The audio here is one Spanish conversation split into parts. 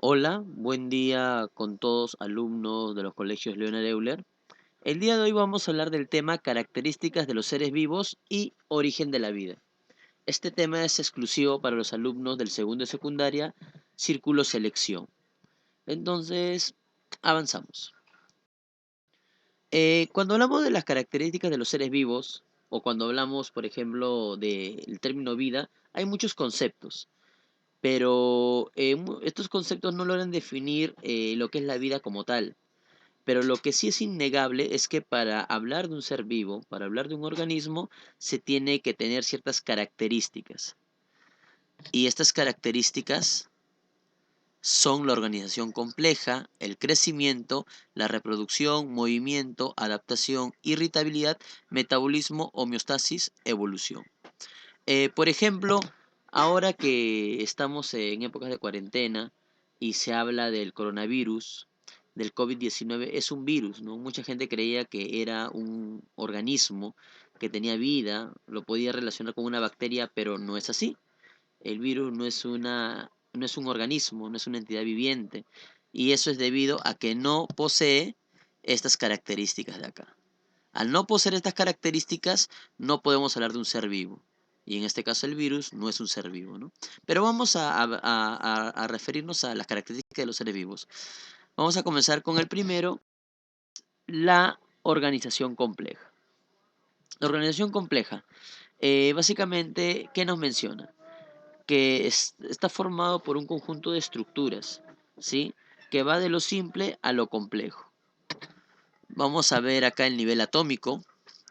Hola, buen día con todos alumnos de los colegios Leonard Euler. El día de hoy vamos a hablar del tema características de los seres vivos y origen de la vida. Este tema es exclusivo para los alumnos del segundo de secundaria, círculo selección. Entonces, avanzamos. Cuando hablamos de las características de los seres vivos, o cuando hablamos, por ejemplo, del término vida, hay muchos conceptos. Pero estos conceptos no logran definir lo que es la vida como tal. Pero lo que sí es innegable es que para hablar de un ser vivo, para hablar de un organismo, se tiene que tener ciertas características. Y estas características son la organización compleja, el crecimiento, la reproducción, movimiento, adaptación, irritabilidad, metabolismo, homeostasis, evolución. Por ejemplo, ahora que estamos en épocas de cuarentena y se habla del coronavirus, del COVID-19, es un virus, ¿no? Mucha gente creía que era un organismo que tenía vida, lo podía relacionar con una bacteria, pero no es así. El virus no es un organismo, no es una entidad viviente. Y eso es debido a que no posee estas características de acá. Al no poseer estas características, no podemos hablar de un ser vivo. Y en este caso el virus no es un ser vivo, ¿no? Pero vamos a referirnos a las características de los seres vivos. Vamos a comenzar con el primero, la organización compleja. La organización compleja, básicamente, ¿qué nos menciona? Que está formado por un conjunto de estructuras, ¿sí? Que va de lo simple a lo complejo. Vamos a ver acá el nivel atómico,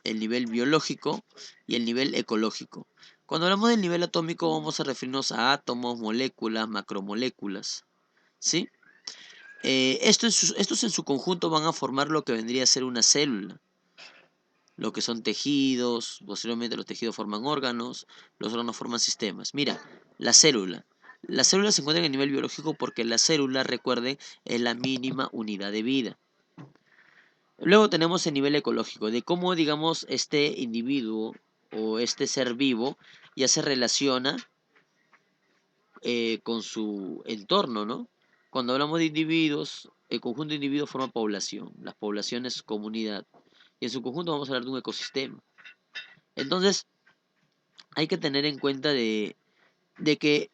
el nivel biológico y el nivel ecológico. Cuando hablamos del nivel atómico vamos a referirnos a átomos, moléculas, macromoléculas, ¿sí? Estos en su conjunto van a formar lo que vendría a ser una célula, lo que son tejidos, posteriormente los tejidos forman órganos, los órganos forman sistemas. Mira, la célula. La célula se encuentra en el nivel biológico porque la célula, recuerden, es la mínima unidad de vida. Luego tenemos el nivel ecológico, de cómo, digamos, este individuo o este ser vivo ya se relaciona con su entorno, ¿no? Cuando hablamos de individuos, el conjunto de individuos forma población, las poblaciones comunidad, y en su conjunto vamos a hablar de un ecosistema. Entonces, hay que tener en cuenta de que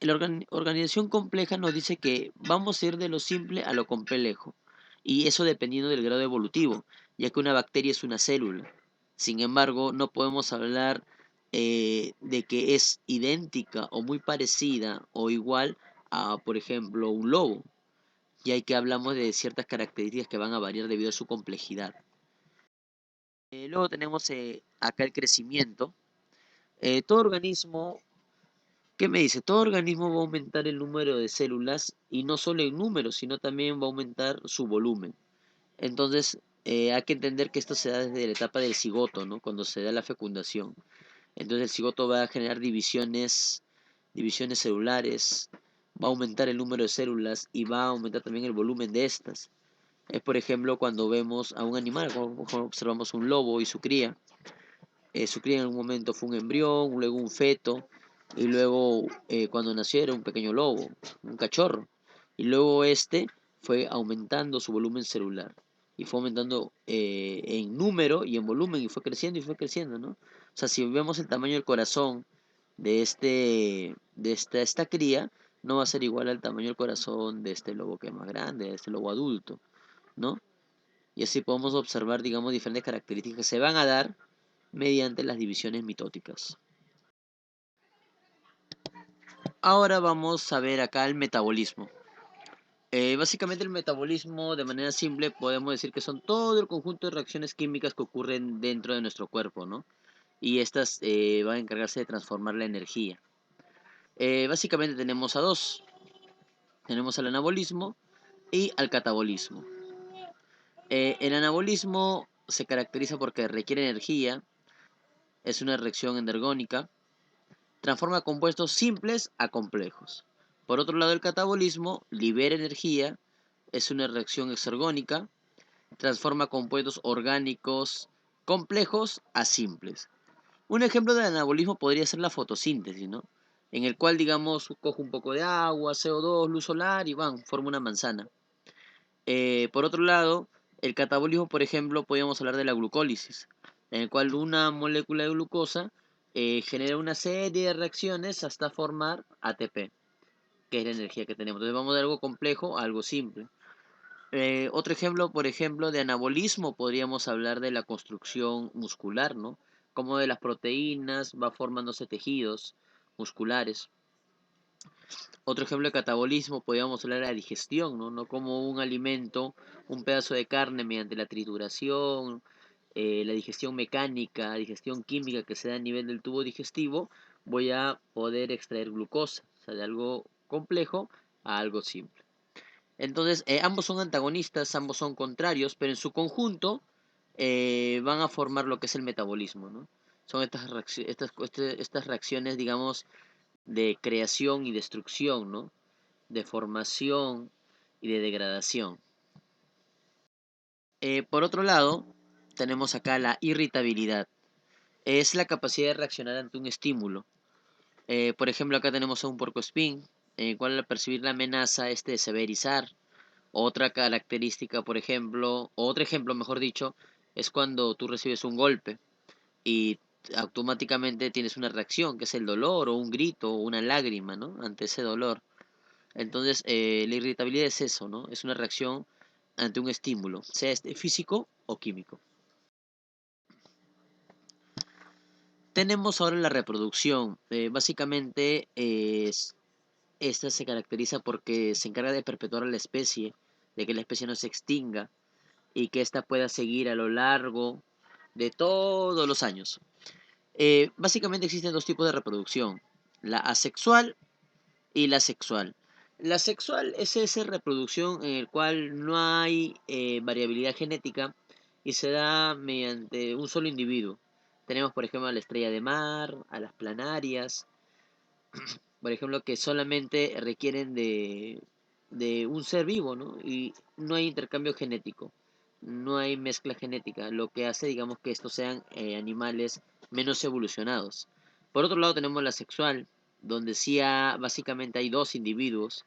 la organización compleja nos dice que vamos a ir de lo simple a lo complejo, y eso dependiendo del grado evolutivo, ya que una bacteria es una célula. Sin embargo, no podemos hablar de que es idéntica o muy parecida o igual a, por ejemplo, un lobo, ya que hablamos de ciertas características que van a variar debido a su complejidad. Luego tenemos acá el crecimiento. Todo organismo, ¿qué me dice? Todo organismo va a aumentar el número de células y no solo en número, sino también va a aumentar su volumen. Entonces, hay que entender que esto se da desde la etapa del cigoto, ¿no? Cuando se da la fecundación. Entonces, el cigoto va a generar divisiones celulares, va a aumentar el número de células y va a aumentar también el volumen de estas. Es, por ejemplo, cuando vemos a un animal, como observamos un lobo y su cría. Su cría en algún momento fue un embrión, luego un feto, y luego cuando nació era un pequeño lobo, un cachorro. Y luego este fue aumentando su volumen celular. Y fue aumentando en número y en volumen, y fue creciendo, ¿no? O sea, si vemos el tamaño del corazón de esta cría, no va a ser igual al tamaño del corazón de este lobo que es más grande, de este lobo adulto, ¿no? Y así podemos observar, digamos, diferentes características que se van a dar mediante las divisiones mitóticas. Ahora vamos a ver acá el metabolismo. Básicamente el metabolismo, de manera simple, podemos decir que son todo el conjunto de reacciones químicas que ocurren dentro de nuestro cuerpo, ¿no? Y estas van a encargarse de transformar la energía. Básicamente tenemos a dos. Tenemos al anabolismo y al catabolismo. El anabolismo se caracteriza porque requiere energía, es una reacción endergónica, transforma compuestos simples a complejos. Por otro lado, el catabolismo libera energía, es una reacción exergónica, transforma compuestos orgánicos complejos a simples. Un ejemplo del anabolismo podría ser la fotosíntesis, ¿no? en el cual, digamos, cojo un poco de agua, CO2, luz solar y van, forma una manzana. Por otro lado, el catabolismo, por ejemplo, podríamos hablar de la glucólisis, en el cual una molécula de glucosa genera una serie de reacciones hasta formar ATP, que es la energía que tenemos. Entonces vamos de algo complejo a algo simple. Otro ejemplo, por ejemplo, de anabolismo, podríamos hablar de la construcción muscular, ¿no? Como de las proteínas va formándose tejidos musculares. Otro ejemplo de catabolismo, podríamos hablar de la digestión, ¿no? No como un alimento, un pedazo de carne mediante la trituración, la digestión mecánica, digestión química que se da a nivel del tubo digestivo, voy a poder extraer glucosa, o sea, de algo complejo a algo simple. Entonces, ambos son antagonistas, ambos son contrarios, pero en su conjunto van a formar lo que es el metabolismo, ¿no? Son estas reacciones, digamos, de creación y destrucción, ¿no? De formación y de degradación. Por otro lado, tenemos acá la irritabilidad. Es la capacidad de reaccionar ante un estímulo. Por ejemplo, acá tenemos a un puercoespín, en el cual al percibir la amenaza, este de severizar. Otra característica, por ejemplo, o otro ejemplo, mejor dicho, es cuando tú recibes un golpe y automáticamente tienes una reacción, que es el dolor, o un grito, o una lágrima, ¿no? Ante ese dolor. Entonces, la irritabilidad es eso, ¿no? Es una reacción ante un estímulo, sea este físico o químico. Tenemos ahora la reproducción. Básicamente, esta se caracteriza porque se encarga de perpetuar a la especie, de que la especie no se extinga y que ésta pueda seguir a lo largo de todos los años. Básicamente existen dos tipos de reproducción, la asexual y la sexual. La sexual es esa reproducción en el cual no hay variabilidad genética y se da mediante un solo individuo. Tenemos, por ejemplo, a la estrella de mar, a las planarias, por ejemplo, que solamente requieren de un ser vivo, ¿no? Y no hay intercambio genético, no hay mezcla genética, lo que hace, digamos, que estos sean animales menos evolucionados. Por otro lado, tenemos la sexual, donde sí básicamente hay dos individuos,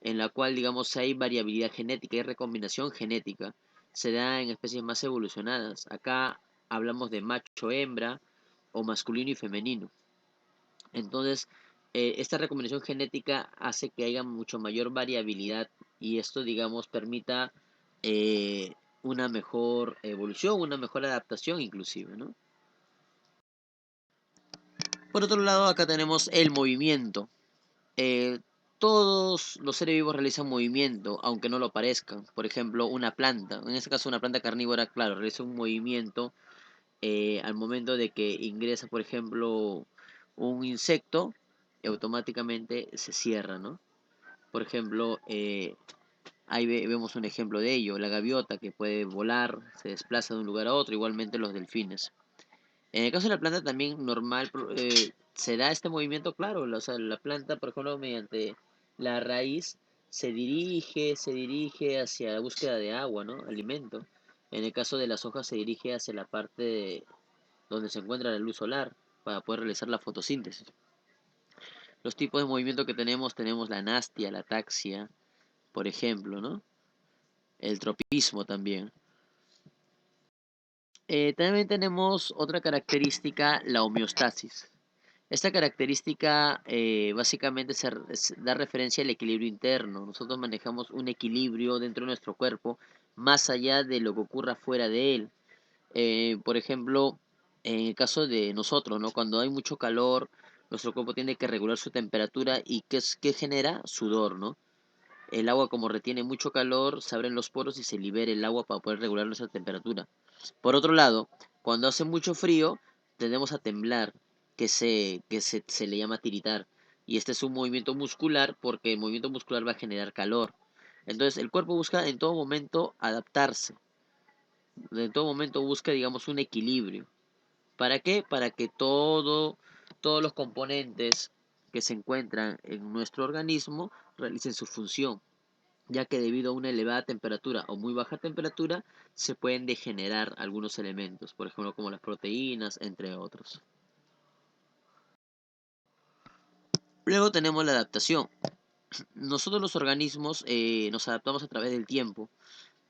en la cual, digamos, hay variabilidad genética y recombinación genética. Se da en especies más evolucionadas. Acá hablamos de macho-hembra o masculino y femenino. Entonces, esta recombinación genética hace que haya mucho mayor variabilidad y esto, digamos, permita eh, una mejor evolución, una mejor adaptación inclusive, ¿no? Por otro lado, acá tenemos el movimiento. Eh, Todos los seres vivos realizan movimiento, aunque no lo parezcan. Por ejemplo, una planta, en este caso una planta carnívora, claro, realiza un movimiento al momento de que ingresa, por ejemplo, un insecto, automáticamente se cierra, ¿no? Por ejemplo, ahí vemos un ejemplo de ello, la gaviota que puede volar, se desplaza de un lugar a otro, igualmente los delfines. En el caso de la planta también normal se da este movimiento, claro, o sea, la planta, por ejemplo, mediante la raíz se dirige hacia la búsqueda de agua, ¿no? Alimento. En el caso de las hojas se dirige hacia la parte donde se encuentra la luz solar para poder realizar la fotosíntesis. Los tipos de movimiento que tenemos la anastia, la ataxia, por ejemplo, ¿no? El tropismo también. También tenemos otra característica, la homeostasis. Esta característica básicamente da referencia al equilibrio interno. Nosotros manejamos un equilibrio dentro de nuestro cuerpo más allá de lo que ocurra fuera de él. Por ejemplo, en el caso de nosotros, ¿no? Cuando hay mucho calor, nuestro cuerpo tiene que regular su temperatura y ¿qué genera? Sudor, ¿no? El agua como retiene mucho calor, se abren los poros y se libera el agua para poder regular nuestra temperatura. Por otro lado, cuando hace mucho frío, tendemos a temblar, se le llama tiritar. Y este es un movimiento muscular porque el movimiento muscular va a generar calor. Entonces el cuerpo busca en todo momento adaptarse. En todo momento busca, digamos, un equilibrio. ¿Para qué? Para que todos los componentes que se encuentran en nuestro organismo realicen su función, ya que debido a una elevada temperatura o muy baja temperatura se pueden degenerar algunos elementos, por ejemplo como las proteínas, entre otros. Luego tenemos la adaptación. Nosotros los organismos nos adaptamos a través del tiempo,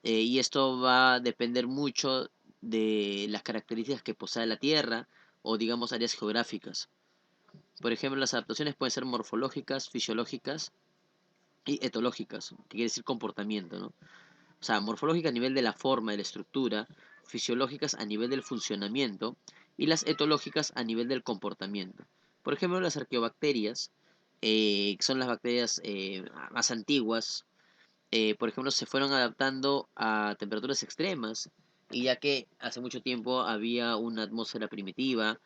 y esto va a depender mucho de las características que posee la Tierra o digamos áreas geográficas. Por ejemplo, las adaptaciones pueden ser morfológicas, fisiológicas y etológicas, que quiere decir comportamiento, ¿no? O sea, morfológicas a nivel de la forma, de la estructura, fisiológicas a nivel del funcionamiento y las etológicas a nivel del comportamiento. Por ejemplo, las arqueobacterias, que son las bacterias más antiguas, por ejemplo, se fueron adaptando a temperaturas extremas, y ya que hace mucho tiempo había una atmósfera primitiva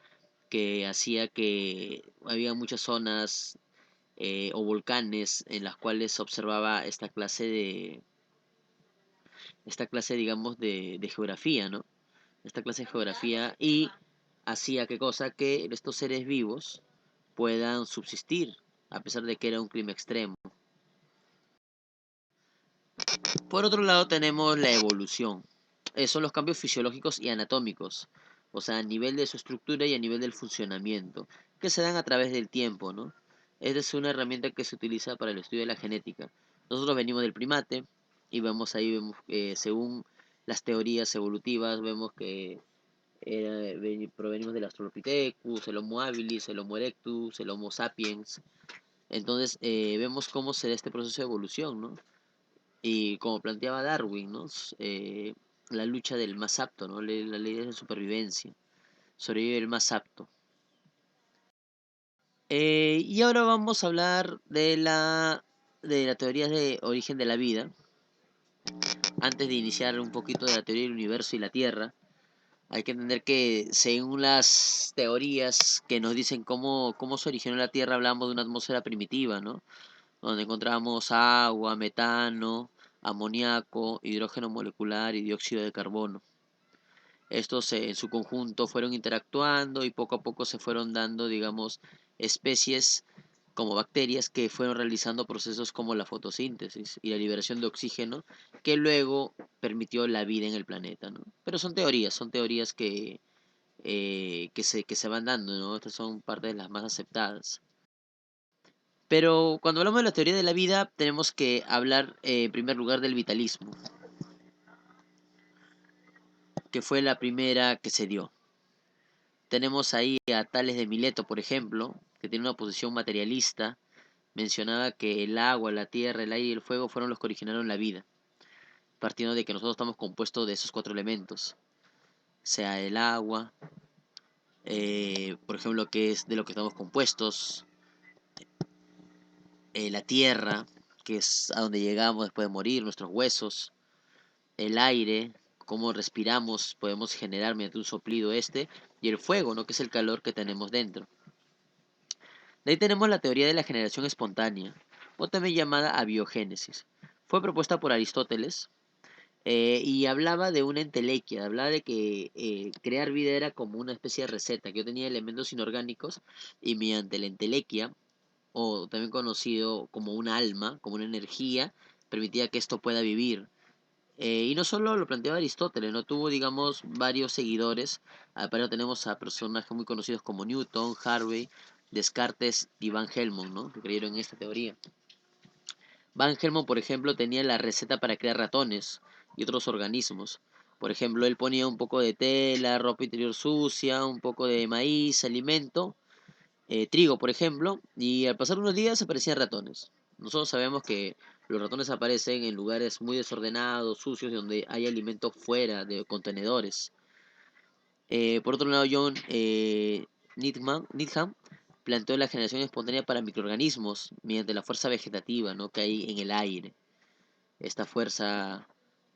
que hacía que había muchas zonas o volcanes en las cuales se observaba esta clase, digamos, de geografía, ¿no? Esta clase de geografía, y hacía qué cosa, que estos seres vivos puedan subsistir a pesar de que era un clima extremo. Por otro lado tenemos la evolución. Son los cambios fisiológicos y anatómicos, o sea, a nivel de su estructura y a nivel del funcionamiento, que se dan a través del tiempo, ¿no? Esta es una herramienta que se utiliza para el estudio de la genética. Nosotros venimos del primate y vemos según las teorías evolutivas, vemos que provenimos del Australopithecus, el Homo habilis, el Homo erectus, el Homo sapiens. Entonces vemos cómo se da este proceso de evolución, ¿no? Y como planteaba Darwin, ¿no? La lucha del más apto, ¿no? La ley de supervivencia. Sobrevive el más apto. Y ahora vamos a hablar de la teoría de origen de la vida. Antes de iniciar un poquito de la teoría del universo y la Tierra, hay que entender que según las teorías que nos dicen cómo se originó la Tierra, hablamos de una atmósfera primitiva, ¿no? Donde encontramos agua, metano, amoníaco, hidrógeno molecular y dióxido de carbono. Estos en su conjunto fueron interactuando y poco a poco se fueron dando, digamos, especies como bacterias que fueron realizando procesos como la fotosíntesis y la liberación de oxígeno, que luego permitió la vida en el planeta, ¿no? Pero son teorías que se van dando, ¿no? Estas son parte de las más aceptadas. Pero cuando hablamos de la teoría de la vida, tenemos que hablar en primer lugar del vitalismo, que fue la primera que se dio. Tenemos ahí a Tales de Mileto, por ejemplo, que tiene una posición materialista. Mencionaba que el agua, la tierra, el aire y el fuego fueron los que originaron la vida, partiendo de que nosotros estamos compuestos de esos cuatro elementos, sea el agua, por ejemplo, que es de lo que estamos compuestos, la tierra, que es a donde llegamos después de morir, nuestros huesos, el aire, cómo respiramos, podemos generar mediante un soplido y el fuego, ¿no? Que es el calor que tenemos dentro. De ahí tenemos la teoría de la generación espontánea, o también llamada abiogénesis. Fue propuesta por Aristóteles, y hablaba de una entelequia, hablaba de que crear vida era como una especie de receta, que yo tenía elementos inorgánicos y mediante la entelequia, o también conocido como un alma, como una energía, permitía que esto pueda vivir. Y no solo lo planteaba Aristóteles, no tuvo, digamos, varios seguidores. Pero tenemos a personajes muy conocidos como Newton, Harvey, Descartes y Van Helmont, ¿no? Que creyeron en esta teoría. Van Helmont, por ejemplo, tenía la receta para crear ratones y otros organismos. Por ejemplo, él ponía un poco de tela, ropa interior sucia, un poco de maíz, alimento, trigo, por ejemplo, y al pasar unos días aparecían ratones. Nosotros sabemos que los ratones aparecen en lugares muy desordenados, sucios, y donde hay alimento fuera de contenedores. Por otro lado, John Needham planteó la generación espontánea para microorganismos mediante la fuerza vegetativa, ¿no? Que hay en el aire. Esta fuerza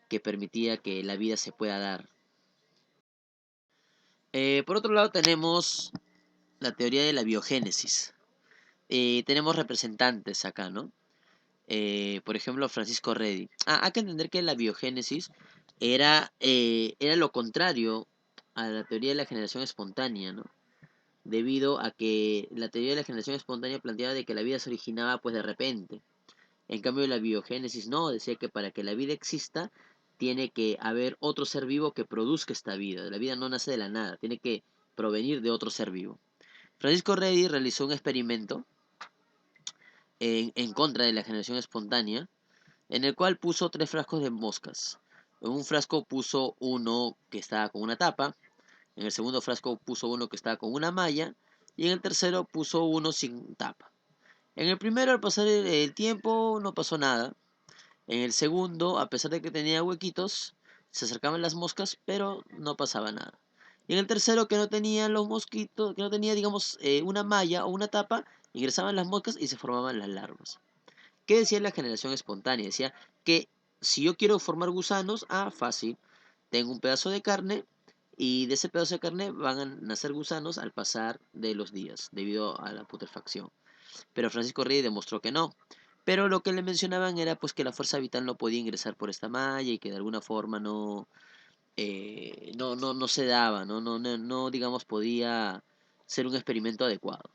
que permitía que la vida se pueda dar. Por otro lado, tenemos la teoría de la biogénesis. Tenemos representantes acá, ¿no? Por ejemplo, Francisco Redi. Hay que entender que la biogénesis era lo contrario a la teoría de la generación espontánea, ¿no? Debido a que la teoría de la generación espontánea planteaba de que la vida se originaba pues de repente. En cambio, la biogénesis no, decía que para que la vida exista tiene que haber otro ser vivo que produzca esta vida. La vida no nace de la nada, tiene que provenir de otro ser vivo. Francisco Redi realizó un experimento en contra de la generación espontánea, en el cual puso 3 frascos de moscas. En un frasco puso uno que estaba con una tapa, en el segundo frasco puso uno que estaba con una malla, y en el tercero puso uno sin tapa. En el primero, al pasar el tiempo, no pasó nada. En el segundo, a pesar de que tenía huequitos, se acercaban las moscas, pero no pasaba nada. Y en el tercero, que no tenía los mosquitos, que no tenía, digamos, una malla o una tapa, ingresaban las moscas y se formaban las larvas. ¿Qué decía la generación espontánea? Decía que si yo quiero formar gusanos, fácil. Tengo un pedazo de carne y de ese pedazo de carne van a nacer gusanos al pasar de los días, debido a la putrefacción. Pero Francisco Rey demostró que no. Pero lo que le mencionaban era pues que la fuerza vital no podía ingresar por esta malla y que de alguna forma no se daba, no, digamos, podía ser un experimento adecuado.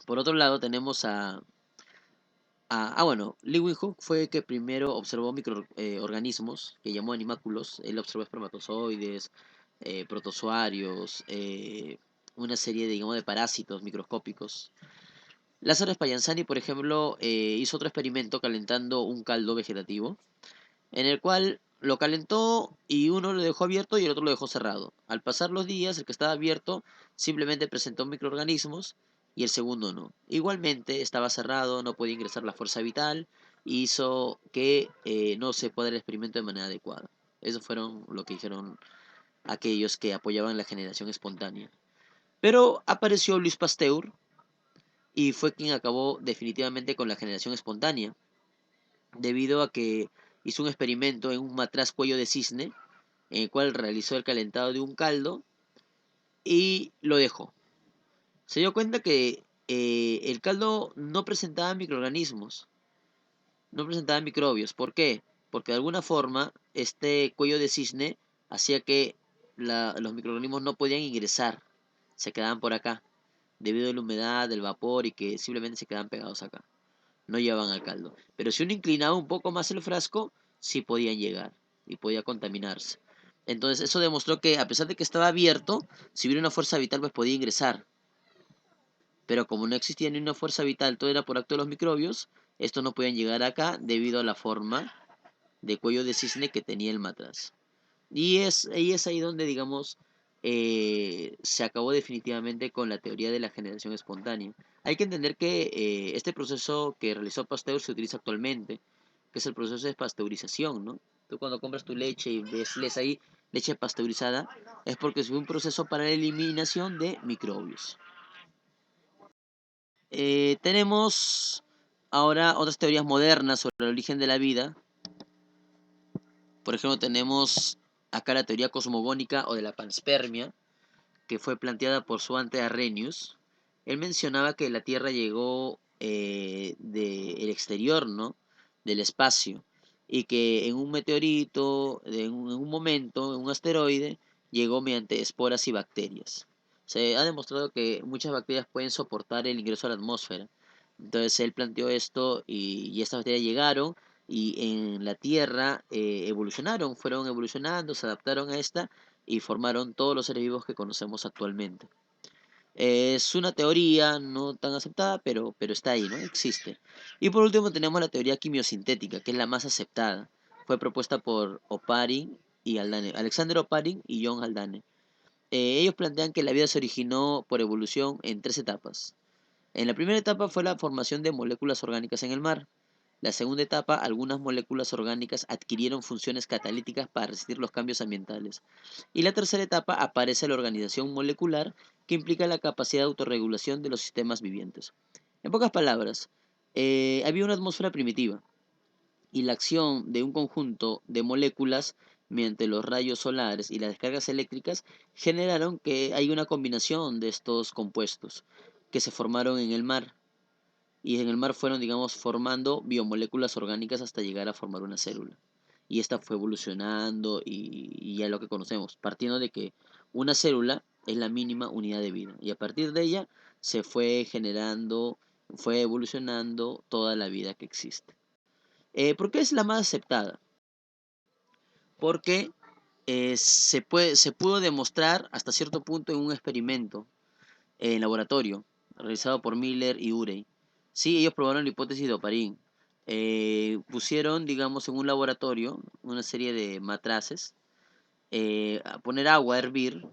Por otro lado tenemos bueno, Leeuwenhoek fue el que primero observó microorganismos que llamó animáculos. Él observó espermatozoides, protozoarios, una serie, digamos, de parásitos microscópicos. Lázaro Spallanzani, por ejemplo, hizo otro experimento calentando un caldo vegetativo, en el cual lo calentó y uno lo dejó abierto y el otro lo dejó cerrado. Al pasar los días, el que estaba abierto simplemente presentó microorganismos y el segundo no. Igualmente estaba cerrado, no podía ingresar la fuerza vital, hizo que no se pueda el experimento de manera adecuada. Eso fueron lo que dijeron aquellos que apoyaban la generación espontánea. Pero apareció Luis Pasteur y fue quien acabó definitivamente con la generación espontánea, debido a que hizo un experimento en un matraz cuello de cisne, en el cual realizó el calentado de un caldo y lo dejó. Se dio cuenta que el caldo no presentaba microorganismos, no presentaba microbios. ¿Por qué? Porque de alguna forma este cuello de cisne hacía que los microorganismos no podían ingresar, se quedaban por acá, debido a la humedad, del vapor y que simplemente se quedaban pegados acá. No llevaban al caldo. Pero si uno inclinaba un poco más el frasco, sí podían llegar y podía contaminarse. Entonces eso demostró que a pesar de que estaba abierto, si hubiera una fuerza vital, pues podía ingresar. Pero como no existía ni una fuerza vital, todo era por acto de los microbios, estos no podían llegar acá debido a la forma de cuello de cisne que tenía el matraz. Y es ahí donde, digamos, se acabó definitivamente con la teoría de la generación espontánea. Hay que entender que este proceso que realizó Pasteur se utiliza actualmente, que es el proceso de pasteurización, ¿no? Tú cuando compras tu leche y lees ahí leche pasteurizada, es porque es un proceso para la eliminación de microbios. Tenemos ahora otras teorías modernas sobre el origen de la vida. Por ejemplo, tenemos acá la teoría cosmogónica o de la panspermia, que fue planteada por Svante Arrhenius. Él mencionaba que la Tierra llegó del exterior, ¿no? Del espacio, y que en un meteorito, en un momento, en un asteroide, llegó mediante esporas y bacterias. Se ha demostrado que muchas bacterias pueden soportar el ingreso a la atmósfera. Entonces él planteó esto y estas bacterias llegaron y en la Tierra evolucionaron, fueron evolucionando, se adaptaron a esta y formaron todos los seres vivos que conocemos actualmente. Es una teoría no tan aceptada, pero está ahí, ¿no? Existe. Y por último tenemos la teoría quimiosintética, que es la más aceptada. Fue propuesta por Oparin y Haldane, Alexander Oparin y John Haldane. Ellos plantean que la vida se originó por evolución en 3 etapas. En la primera etapa fue la formación de moléculas orgánicas en el mar. La segunda etapa, algunas moléculas orgánicas adquirieron funciones catalíticas para resistir los cambios ambientales. Y la tercera etapa aparece la organización molecular, que implica la capacidad de autorregulación de los sistemas vivientes. En pocas palabras, había una atmósfera primitiva y la acción de un conjunto de moléculas mediante los rayos solares y las descargas eléctricas generaron que hay una combinación de estos compuestos que se formaron en el mar y en el mar fueron, digamos, formando biomoléculas orgánicas hasta llegar a formar una célula. Y esta fue evolucionando y ya lo que conocemos, partiendo de que una célula es la mínima unidad de vida. Y a partir de ella se fue generando, fue evolucionando toda la vida que existe. ¿Por qué es la más aceptada? Porque se pudo demostrar hasta cierto punto en un experimento en laboratorio realizado por Miller y Urey. Sí, ellos probaron la hipótesis de Oparín. Pusieron, digamos, en un laboratorio una serie de matraces, a poner agua a hervir,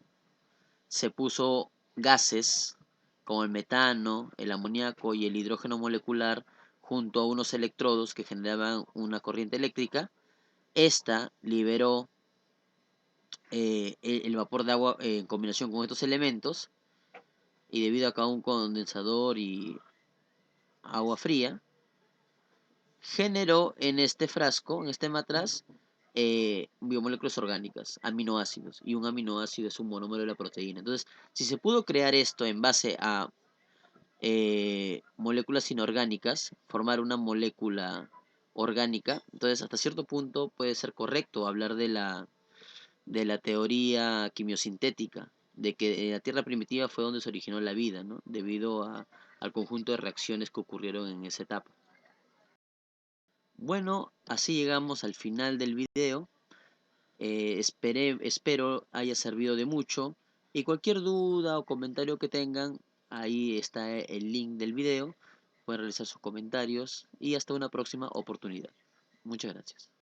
se puso gases como el metano, el amoníaco y el hidrógeno molecular junto a unos electrodos que generaban una corriente eléctrica. Esta liberó el vapor de agua en combinación con estos elementos y debido a que un condensador y agua fría, generó en este frasco, en este matraz, biomoléculas orgánicas, aminoácidos, y un aminoácido es un monómero de la proteína. Entonces, si se pudo crear esto en base a moléculas inorgánicas, formar una molécula orgánica, entonces hasta cierto punto puede ser correcto hablar de la teoría quimiosintética, de que la Tierra primitiva fue donde se originó la vida, ¿no? Debido al conjunto de reacciones que ocurrieron en esa etapa. Bueno, así llegamos al final del video. Espero haya servido de mucho. Y cualquier duda o comentario que tengan, ahí está el link del video. Pueden realizar sus comentarios y hasta una próxima oportunidad. Muchas gracias.